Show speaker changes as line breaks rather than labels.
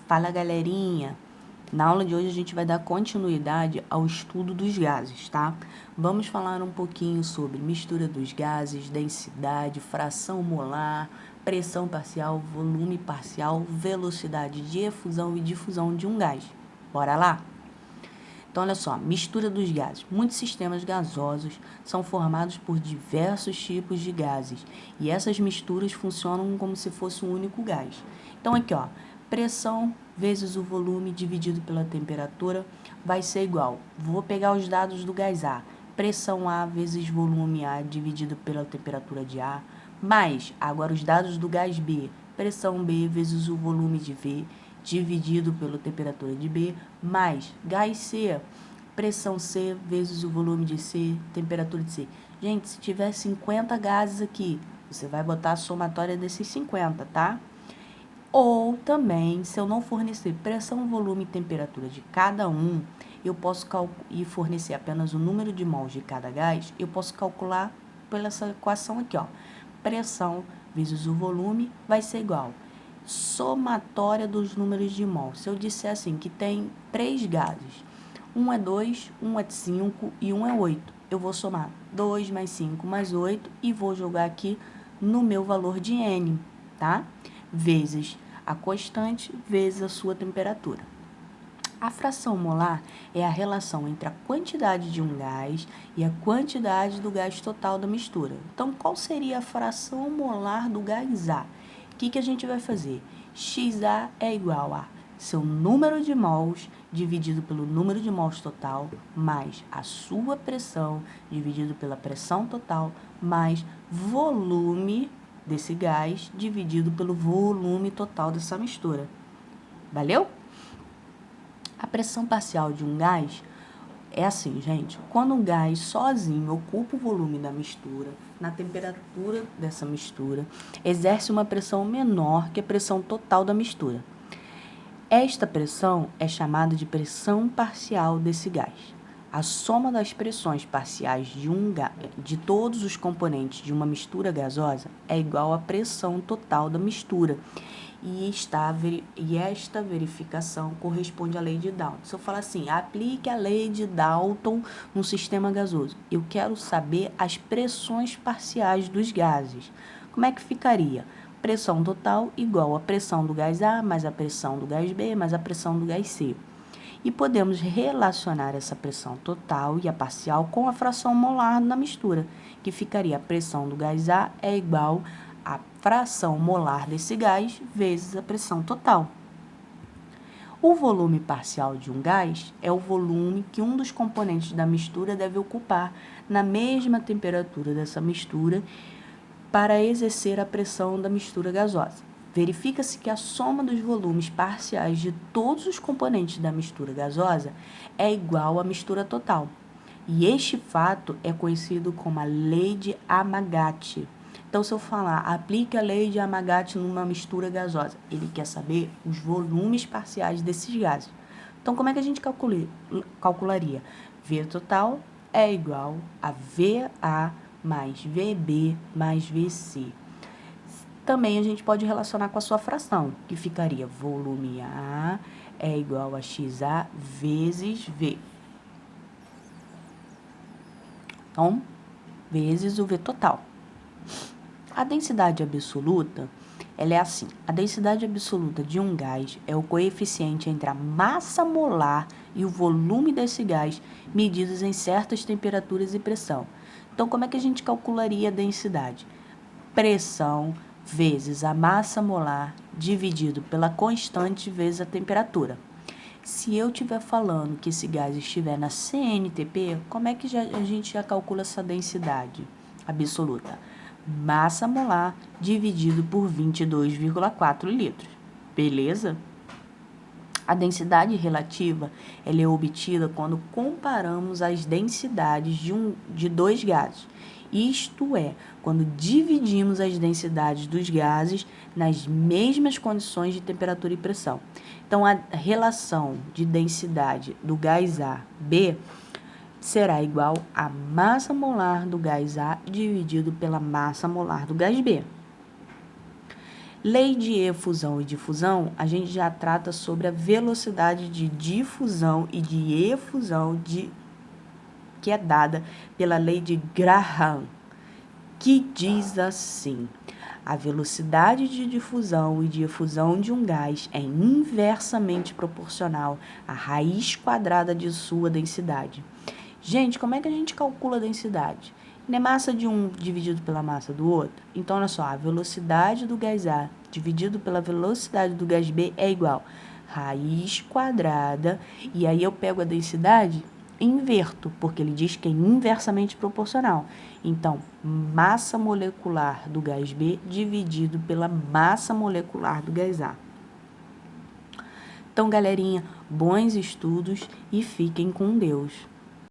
Fala, galerinha! Na aula de hoje a gente vai dar continuidade ao estudo dos gases, tá? Vamos falar um pouquinho sobre mistura dos gases, densidade, fração molar, pressão parcial, volume parcial, velocidade de efusão e difusão de um gás. Bora lá? Então, olha só, mistura dos gases. Muitos sistemas gasosos são formados por diversos tipos de gases e essas misturas funcionam como se fosse um único gás. Então, aqui, ó, pressão vezes o volume dividido pela temperatura vai ser igual. Vou pegar os dados do gás A. Pressão A vezes volume A dividido pela temperatura de A, mais, agora os dados do gás B. Pressão B vezes o volume de V dividido pela temperatura de B, mais gás C, pressão C vezes o volume de C, temperatura de C. Gente, se tiver 50 gases aqui, você vai botar a somatória desses 50, tá? Ou também, se eu não fornecer pressão, volume e temperatura de cada um, eu posso e fornecer apenas o número de mols de cada gás, eu posso calcular pela essa equação aqui, ó. Pressão vezes o volume vai ser igual somatória dos números de mol. Se eu disser assim, que tem 3 gases, um é 2, um é 5 e um é 8, eu vou somar 2 mais 5 mais 8 e vou jogar aqui no meu valor de N, tá? Vezes a constante, vezes a sua temperatura. A fração molar é a relação entre a quantidade de um gás e a quantidade do gás total da mistura. Então, qual seria a fração molar do gás A? O que a gente vai fazer? XA é igual a seu número de mols dividido pelo número de mols total, mais a sua pressão dividido pela pressão total, mais volume desse gás dividido pelo volume total dessa mistura. Valeu? A pressão parcial de um gás é assim, gente, quando um gás sozinho ocupa o volume da mistura, na temperatura dessa mistura, exerce uma pressão menor que a pressão total da mistura. Esta pressão é chamada de pressão parcial desse gás. A soma das pressões parciais de todos os componentes de uma mistura gasosa é igual à pressão total da mistura. E esta verificação corresponde à lei de Dalton. Se eu falar assim, aplique a lei de Dalton no sistema gasoso, eu quero saber as pressões parciais dos gases. Como é que ficaria? Pressão total igual a pressão do gás A mais a pressão do gás B mais a pressão do gás C. E podemos relacionar essa pressão total e a parcial com a fração molar na mistura, que ficaria a pressão do gás A é igual a fração molar desse gás vezes a pressão total. O volume parcial de um gás é o volume que um dos componentes da mistura deve ocupar na mesma temperatura dessa mistura para exercer a pressão da mistura gasosa. Verifica-se que a soma dos volumes parciais de todos os componentes da mistura gasosa é igual à mistura total. E este fato é conhecido como a lei de Amagati. Então, se eu falar, aplique a lei de Amagati numa mistura gasosa, ele quer saber os volumes parciais desses gases. Então, como é que a gente calcularia? V total é igual a VA mais VB mais VC. Também a gente pode relacionar com a sua fração, que ficaria volume A é igual a XA vezes V. Então, vezes o V total. A densidade absoluta, ela é assim. A densidade absoluta de um gás é o coeficiente entre a massa molar e o volume desse gás, medidos em certas temperaturas e pressão. Então, como é que a gente calcularia a densidade? Pressão vezes a massa molar dividido pela constante vezes a temperatura. Se eu estiver falando que esse gás estiver na CNTP, como é que a gente já calcula essa densidade absoluta? Massa molar dividido por 22,4 litros. Beleza? A densidade relativa ela é obtida quando comparamos as densidades de dois gases. Isto é, quando dividimos as densidades dos gases nas mesmas condições de temperatura e pressão. Então, a relação de densidade do gás A, B, será igual à massa molar do gás A dividido pela massa molar do gás B. Lei de efusão e difusão, a gente já trata sobre a velocidade de difusão e de efusão que é dada pela lei de Graham, que diz assim: a velocidade de difusão e de efusão de um gás é inversamente proporcional à raiz quadrada de sua densidade. Gente, como é que a gente calcula a densidade? Não é massa de um dividido pela massa do outro? Então, olha só, a velocidade do gás A dividido pela velocidade do gás B é igual a raiz quadrada, e aí eu pego a densidade e inverto, porque ele diz que é inversamente proporcional. Então, massa molecular do gás B dividido pela massa molecular do gás A. Então, galerinha, bons estudos e fiquem com Deus.